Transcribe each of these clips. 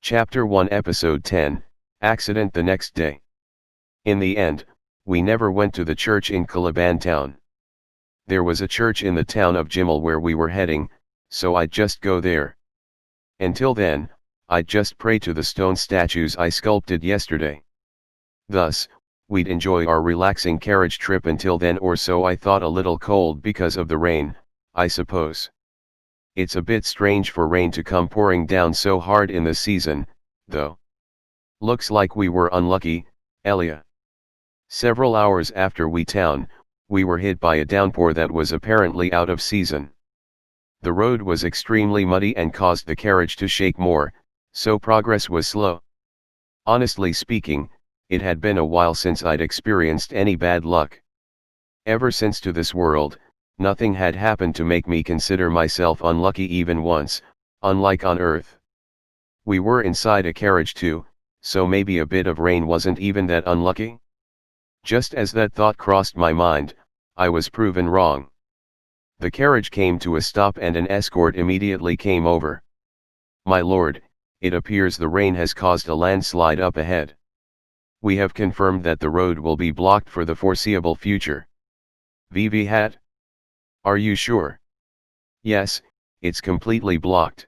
Chapter 1 Episode 10, Accident the Next Day. In the end, we never went to the church in Calaban town. There was a church in the town of Jimal where we were heading, so I'd just go there. Until then, I'd just pray to the stone statues I sculpted yesterday. Thus, we'd enjoy our relaxing carriage trip until then, or so. I thought. A little cold because of the rain, I suppose. It's a bit strange for rain to come pouring down so hard in the season, though. Looks like we were unlucky, Elia. Several hours after we were hit by a downpour that was apparently out of season. The road was extremely muddy and caused the carriage to shake more, so progress was slow. Honestly speaking, it had been a while since I'd experienced any bad luck. Ever since to this world, nothing had happened to make me consider myself unlucky even once, unlike on Earth. We were inside a carriage too, so maybe a bit of rain wasn't even that unlucky? Just as that thought crossed my mind, I was proven wrong. The carriage came to a stop and an escort immediately came over. "My lord, it appears the rain has caused a landslide up ahead. We have confirmed that the road will be blocked for the foreseeable future." "VV hat? Are you sure?" "Yes, it's completely blocked.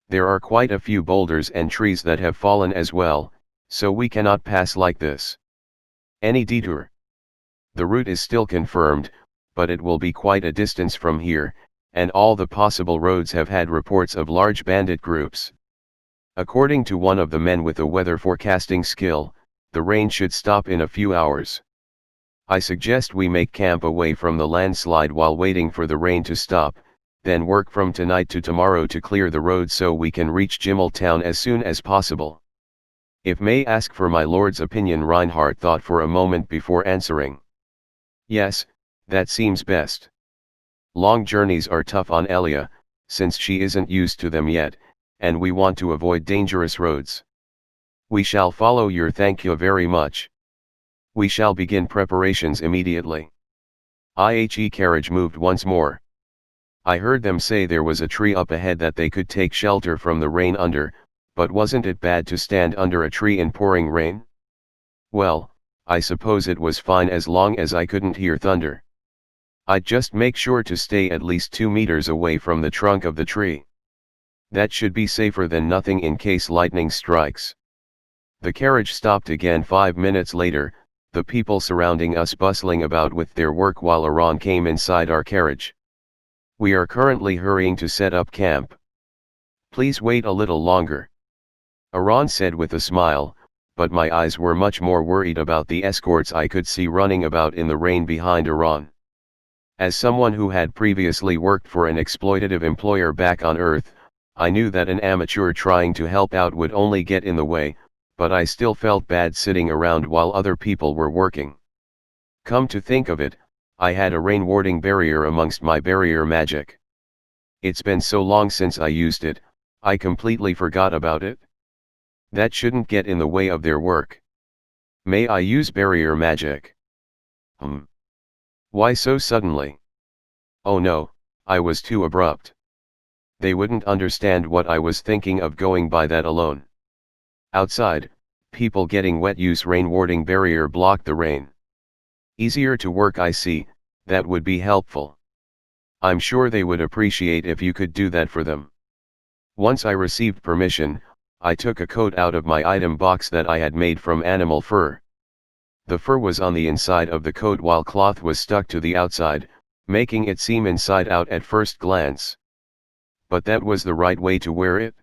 There are quite a few boulders and trees that have fallen as well, so we cannot pass like this. Any detour?" "The route is still confirmed, but it will be quite a distance from here, and all the possible roads have had reports of large bandit groups. According to one of the men with a weather forecasting skill, the rain should stop in a few hours. I suggest we make camp away from the landslide while waiting for the rain to stop, then work from tonight to tomorrow to clear the road so we can reach Jimal town as soon as possible. If may ask for my lord's opinion." Reinhardt thought for a moment before answering. "Yes, that seems best. Long journeys are tough on Elia, since she isn't used to them yet, and we want to avoid dangerous roads. We shall follow your. Thank you very much. We shall begin preparations immediately." IHE carriage moved once more. I heard them say there was a tree up ahead that they could take shelter from the rain under, but wasn't it bad to stand under a tree in pouring rain? Well, I suppose it was fine as long as I couldn't hear thunder. I'd just make sure to stay at least 2 meters away from the trunk of the tree. That should be safer than nothing in case lightning strikes. The carriage stopped again 5 minutes later, the people surrounding us bustling about with their work while Iran came inside our carriage. "We are currently hurrying to set up camp. Please wait a little longer," Iran said with a smile, but my eyes were much more worried about the escorts I could see running about in the rain behind Iran. As someone who had previously worked for an exploitative employer back on Earth, I knew that an amateur trying to help out would only get in the way, but I still felt bad sitting around while other people were working. Come to think of it, I had a rain warding barrier amongst my barrier magic. It's been so long since I used it, I completely forgot about it. That shouldn't get in the way of their work. May I use barrier magic? Why so suddenly? Oh no, I was too abrupt. They wouldn't understand what I was thinking of going by that alone. Outside, people getting wet. Use rain warding barrier. Block the rain. Easier to work. I see, that would be helpful. I'm sure they would appreciate if you could do that for them. Once I received permission, I took a coat out of my item box that I had made from animal fur. The fur was on the inside of the coat while cloth was stuck to the outside, making it seem inside out at first glance. But that was the right way to wear it.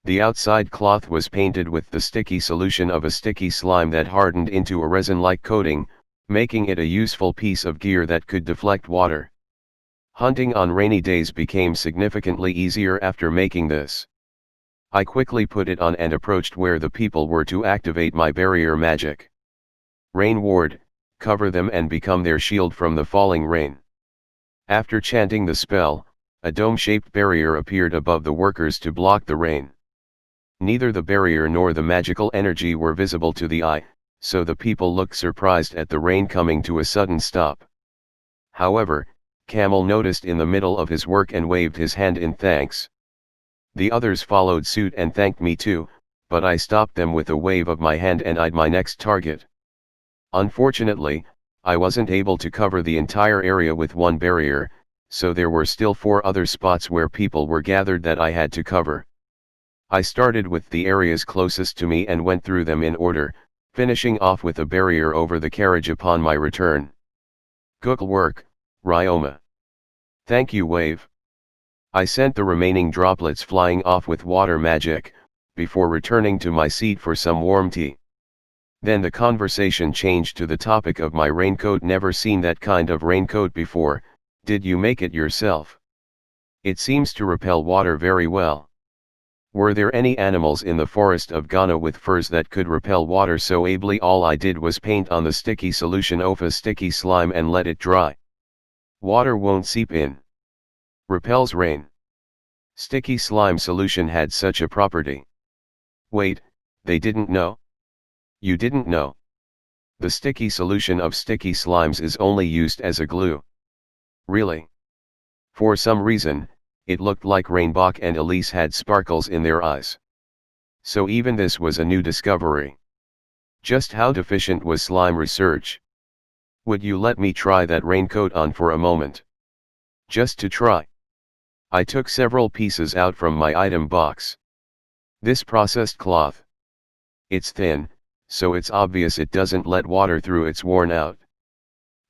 The outside cloth was painted with the sticky solution of a sticky slime that hardened into a resin-like coating, making it a useful piece of gear that could deflect water. Hunting on rainy days became significantly easier after making this. I quickly put it on and approached where the people were to activate my barrier magic. Rain ward, cover them and become their shield from the falling rain. After chanting the spell, a dome-shaped barrier appeared above the workers to block the rain. Neither the barrier nor the magical energy were visible to the eye, so the people looked surprised at the rain coming to a sudden stop. However, Camel noticed in the middle of his work and waved his hand in thanks. The others followed suit and thanked me too, but I stopped them with a wave of my hand and eyed my next target. Unfortunately, I wasn't able to cover the entire area with one barrier, so there were still 4 other spots where people were gathered that I had to cover. I started with the areas closest to me and went through them in order, finishing off with a barrier over the carriage upon my return. Good work, Ryoma. Thank you, Wave. I sent the remaining droplets flying off with water magic, before returning to my seat for some warm tea. Then the conversation changed to the topic of my raincoat. Never seen that kind of raincoat before. Did you make it yourself? It seems to repel water very well. Were there any animals in the forest of Ghana with furs that could repel water so ably? All I did was paint on the sticky solution of a sticky slime and let it dry. Water won't seep in. Repels rain. Sticky slime solution had such a property. Wait, they didn't know? You didn't know? The sticky solution of sticky slimes is only used as a glue. Really? For some reason, it looked like Rainbach and Elise had sparkles in their eyes. So even this was a new discovery. Just how deficient was slime research? Would you let me try that raincoat on for a moment? Just to try. I took several pieces out from my item box. This processed cloth. It's thin, so it's obvious it doesn't let water through. It's worn out.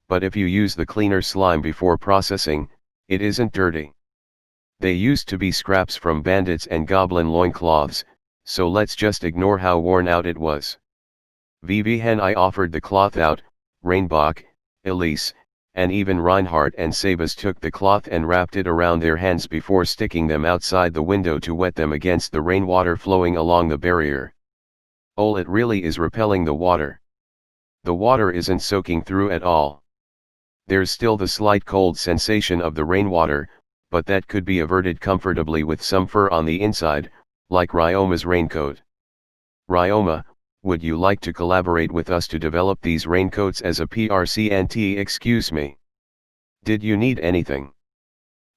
But if you use the cleaner slime before processing, it isn't dirty. They used to be scraps from bandits and goblin loincloths, so let's just ignore how worn out it was. Vivian I offered the cloth out. Rainbach, Elise, and even Reinhardt and Sabas took the cloth and wrapped it around their hands before sticking them outside the window to wet them against the rainwater flowing along the barrier. Oh, it really is repelling the water. The water isn't soaking through at all. There's still the slight cold sensation of the rainwater, but that could be averted comfortably with some fur on the inside, like Ryoma's raincoat. Ryoma, would you like to collaborate with us to develop these raincoats as a PRCNT? Excuse me. Did you need anything?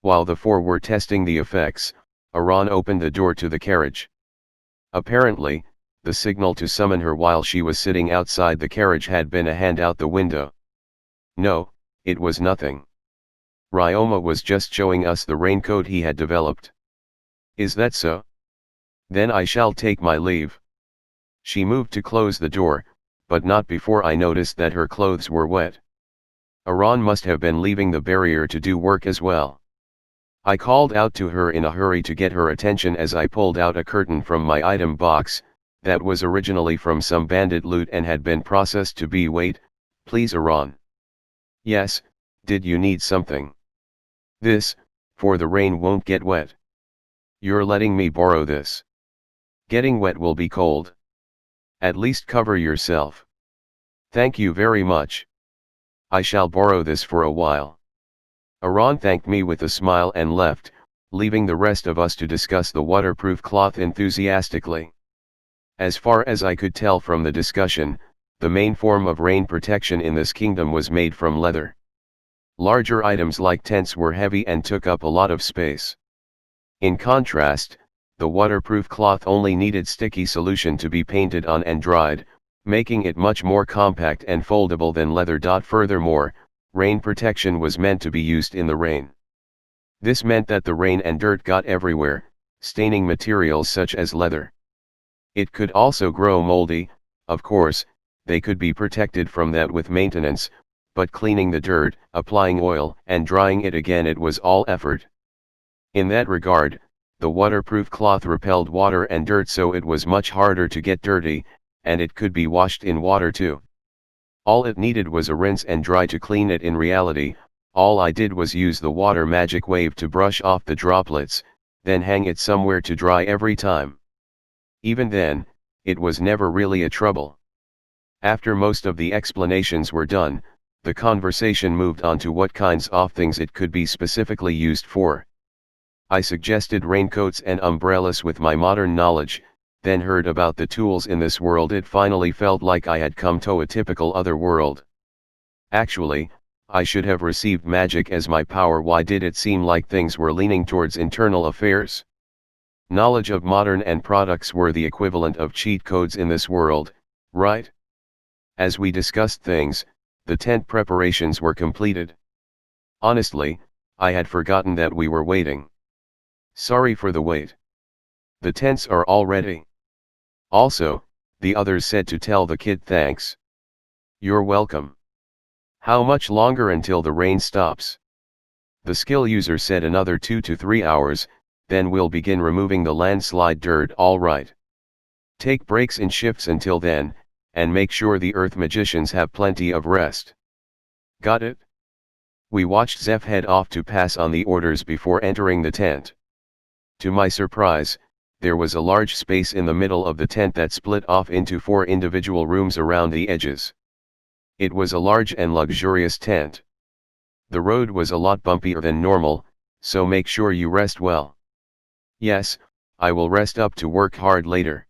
While the 4 were testing the effects, Aran opened the door to the carriage. Apparently, the signal to summon her while she was sitting outside the carriage had been a hand out the window. No, it was nothing. Ryoma was just showing us the raincoat he had developed. Is that so? Then I shall take my leave. She moved to close the door, but not before I noticed that her clothes were wet. Aran must have been leaving the barrier to do work as well. I called out to her in a hurry to get her attention as I pulled out a curtain from my item box, that was originally from some bandit loot and had been processed to be wait, please Aran. Yes, did you need something? This, for the rain won't get wet. You're letting me borrow this. Getting wet will be cold. At least cover yourself. Thank you very much. I shall borrow this for a while. Aran thanked me with a smile and left, leaving the rest of us to discuss the waterproof cloth enthusiastically. As far as I could tell from the discussion, the main form of rain protection in this kingdom was made from leather. Larger items like tents were heavy and took up a lot of space. In contrast, the waterproof cloth only needed sticky solution to be painted on and dried, making it much more compact and foldable than leather. Furthermore, rain protection was meant to be used in the rain. This meant that the rain and dirt got everywhere, staining materials such as leather. It could also grow moldy. Of course, they could be protected from that with maintenance, but cleaning the dirt, applying oil, and drying it again, it was all effort. In that regard, the waterproof cloth repelled water and dirt, so it was much harder to get dirty, and it could be washed in water too. All it needed was a rinse and dry to clean it. In reality, all I did was use the water magic wave to brush off the droplets, then hang it somewhere to dry every time. Even then, it was never really a trouble. After most of the explanations were done, the conversation moved on to what kinds of things it could be specifically used for. I suggested raincoats and umbrellas with my modern knowledge, then heard about the tools in this world. It finally felt like I had come to a typical other world. Actually, I should have received magic as my power. Why did it seem like things were leaning towards internal affairs? Knowledge of modern and products were the equivalent of cheat codes in this world, right? As we discussed things, the tent preparations were completed. Honestly, I had forgotten that we were waiting. Sorry for the wait. The tents are all ready. Also, the others said to tell the kid thanks. You're welcome. How much longer until the rain stops? The skill user said another 2 to 3 hours, then we'll begin removing the landslide dirt. All right. Take breaks in shifts until then, and make sure the earth magicians have plenty of rest. Got it? We watched Zeph head off to pass on the orders before entering the tent. To my surprise, there was a large space in the middle of the tent that split off into 4 individual rooms around the edges. It was a large and luxurious tent. The road was a lot bumpier than normal, so make sure you rest well. Yes, I will rest up to work hard later.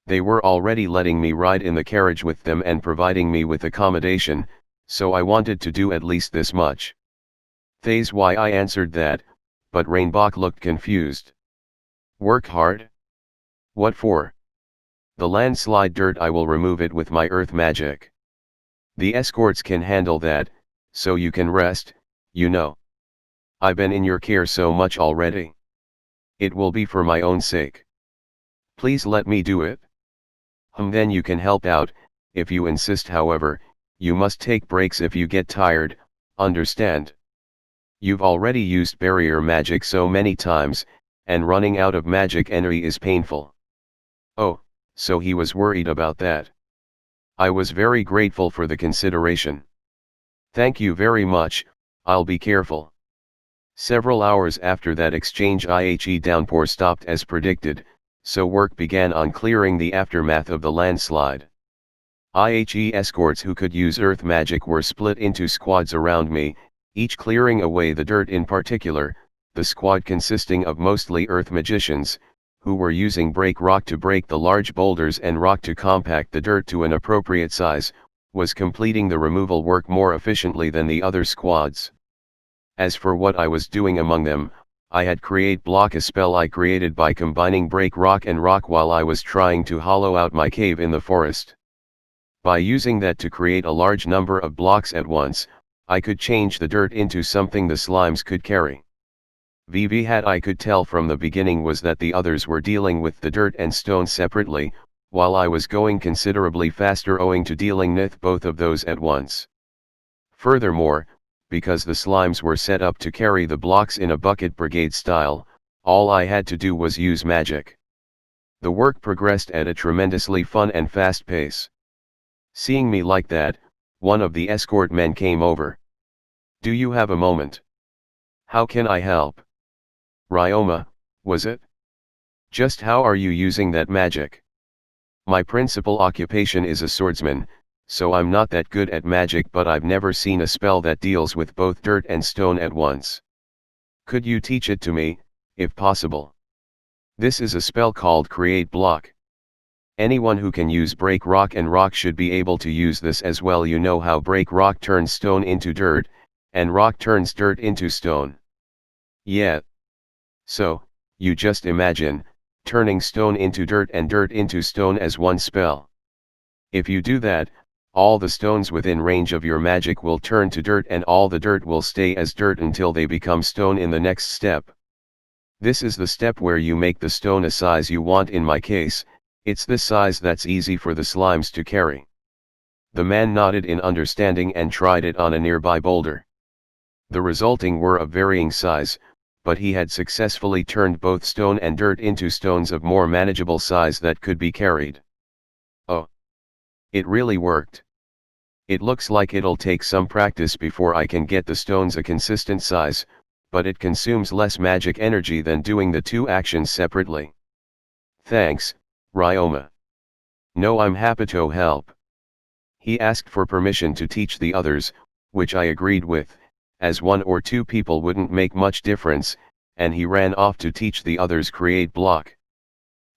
They were already letting me ride in the carriage with them and providing me with accommodation, so I wanted to do at least this much. Phase Y I answered that, but Rainbach looked confused. Work hard? What for? The landslide dirt, I will remove it with my earth magic. The escorts can handle that, so you can rest, you know. I've been in your care so much already. It will be for my own sake. Please let me do it. Then you can help out, if you insist. However, you must take breaks if you get tired, understand? You've already used barrier magic so many times, and running out of magic energy is painful. Oh, so he was worried about that. I was very grateful for the consideration. Thank you very much, I'll be careful. Several hours after that exchange, IHE downpour stopped as predicted, so work began on clearing the aftermath of the landslide. IHE escorts who could use earth magic were split into squads around me, each clearing away the dirt. In particular, the squad consisting of mostly earth magicians, who were using break rock to break the large boulders and rock to compact the dirt to an appropriate size, was completing the removal work more efficiently than the other squads. As for what I was doing among them, I had create block, a spell I created by combining break rock and rock while I was trying to hollow out my cave in the forest. By using that to create a large number of blocks at once, I could change the dirt into something the slimes could carry. VV had I could tell from the beginning was that the others were dealing with the dirt and stone separately, while I was going considerably faster owing to dealing with both of those at once. Furthermore, because the slimes were set up to carry the blocks in a bucket brigade style, all I had to do was use magic. The work progressed at a tremendously fun and fast pace. Seeing me like that, one of the escort men came over. Do you have a moment? How can I help? Ryoma, was it? Just how are you using that magic? My principal occupation is a swordsman, so I'm not that good at magic, but I've never seen a spell that deals with both dirt and stone at once. Could you teach it to me, if possible? This is a spell called Create Block. Anyone who can use break rock and rock should be able to use this as well. You know how break rock turns stone into dirt, and rock turns dirt into stone. Yeah. So, you just imagine, turning stone into dirt and dirt into stone as one spell. If you do that, all the stones within range of your magic will turn to dirt, and all the dirt will stay as dirt until they become stone in the next step. This is the step where you make the stone a size you want. In my case, it's this size that's easy for the slimes to carry. The man nodded in understanding and tried it on a nearby boulder. The resulting were of varying size, but he had successfully turned both stone and dirt into stones of more manageable size that could be carried. Oh! It really worked. It looks like it'll take some practice before I can get the stones a consistent size, but it consumes less magic energy than doing the two actions separately. Thanks, Ryoma. No, I'm happy to help. He asked for permission to teach the others, which I agreed with, as 1 or 2 people wouldn't make much difference, and he ran off to teach the others Create Block.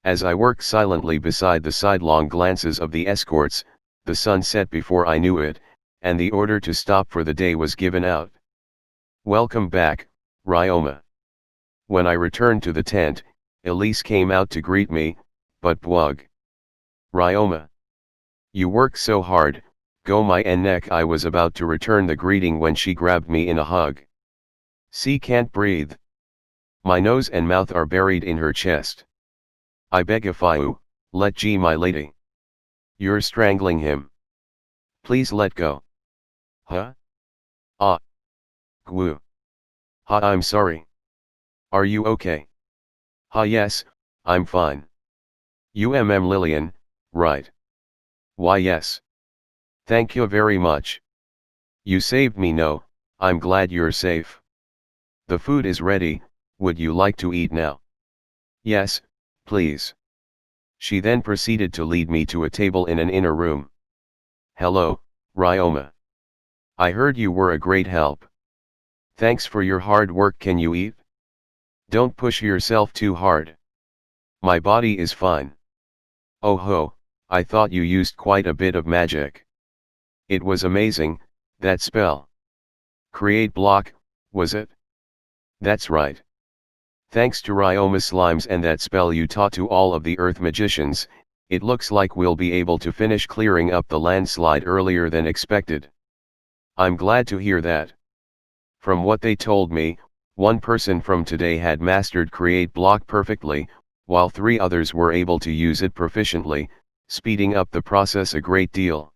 As I worked silently beside the sidelong glances of the escorts, the sun set before I knew it, and the order to stop for the day was given out. Welcome back, Ryoma. When I returned to the tent, Elise came out to greet me, but bwug. Ryoma. You work so hard, go my neck. I was about to return the greeting when she grabbed me in a hug. See, can't breathe. My nose and mouth are buried in her chest. I beg of you, let G my lady. You're strangling him. Please let go. Huh? Ah. Gwu. Ha, I'm sorry. Are you okay? Ha, yes, I'm fine. Lillian, right? Why, yes. Thank you very much. You saved me. No, I'm glad you're safe. The food is ready, would you like to eat now? Yes, please. She then proceeded to lead me to a table in an inner room. Hello, Ryoma. I heard you were a great help. Thanks for your hard work. Can you eat? Don't push yourself too hard. My body is fine. Oh ho, I thought you used quite a bit of magic. It was amazing, that spell. Create block, was it? That's right. Thanks to Ryoma slimes and that spell you taught to all of the earth magicians, it looks like we'll be able to finish clearing up the landslide earlier than expected. I'm glad to hear that. From what they told me, one person from today had mastered create block perfectly, while 3 others were able to use it proficiently, speeding up the process a great deal.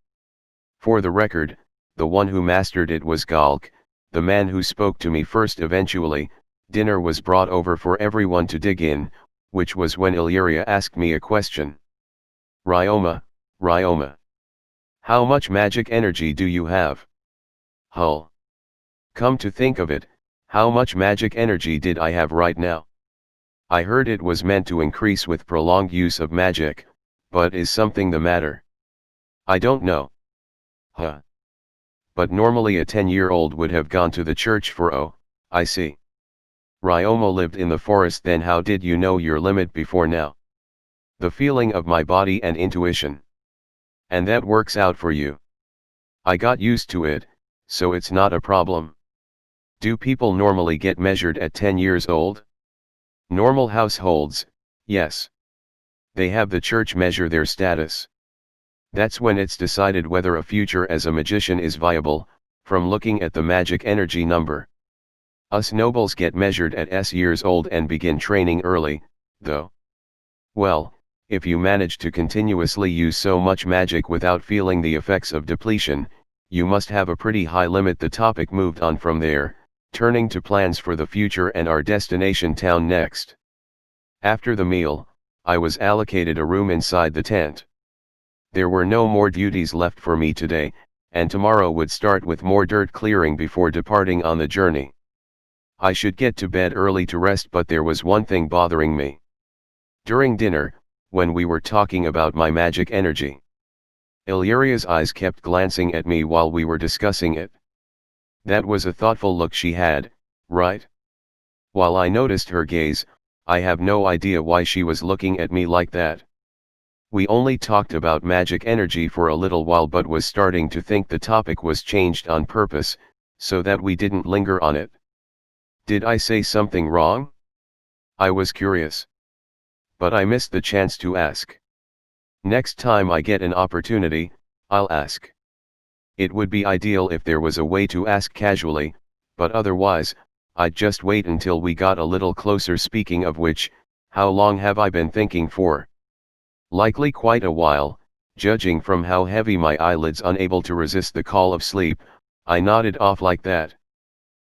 For the record, the one who mastered it was Galk, the man who spoke to me first. Eventually, dinner was brought over for everyone to dig in, which was when Illyria asked me a question. Ryoma, how much magic energy do you have? Hull. Come to think of it, how much magic energy did I have right now? I heard it was meant to increase with prolonged use of magic, but is something the matter? I don't know. Huh. But normally a 10-year-old would have gone to the church for. Oh, I see. Ryoma lived in the forest. Then how did you know your limit before now? The feeling of my body and intuition. And that works out for you. I got used to it, so it's not a problem. Do people normally get measured at 10 years old? Normal households, yes. They have the church measure their status. That's when it's decided whether a future as a magician is viable, from looking at the magic energy number. Us nobles get measured at years old and begin training early, though. Well, if you manage to continuously use so much magic without feeling the effects of depletion, you must have a pretty high limit. The topic moved on from there, turning to plans for the future and our destination town next. After the meal, I was allocated a room inside the tent. There were no more duties left for me today, and tomorrow would start with more dirt clearing before departing on the journey. I should get to bed early to rest, but there was one thing bothering me. During dinner, when we were talking about my magic energy, Illyria's eyes kept glancing at me while we were discussing it. That was a thoughtful look she had, right? While I noticed her gaze, I have no idea why she was looking at me like that. We only talked about magic energy for a little while, but was starting to think the topic was changed on purpose, so that we didn't linger on it. Did I say something wrong? I was curious. But I missed the chance to ask. Next time I get an opportunity, I'll ask. It would be ideal if there was a way to ask casually, but otherwise, I'd just wait until we got a little closer. Speaking of which, how long have I been thinking for? Likely quite a while, judging from how heavy my eyelids. Unable to resist the call of sleep, I nodded off like that.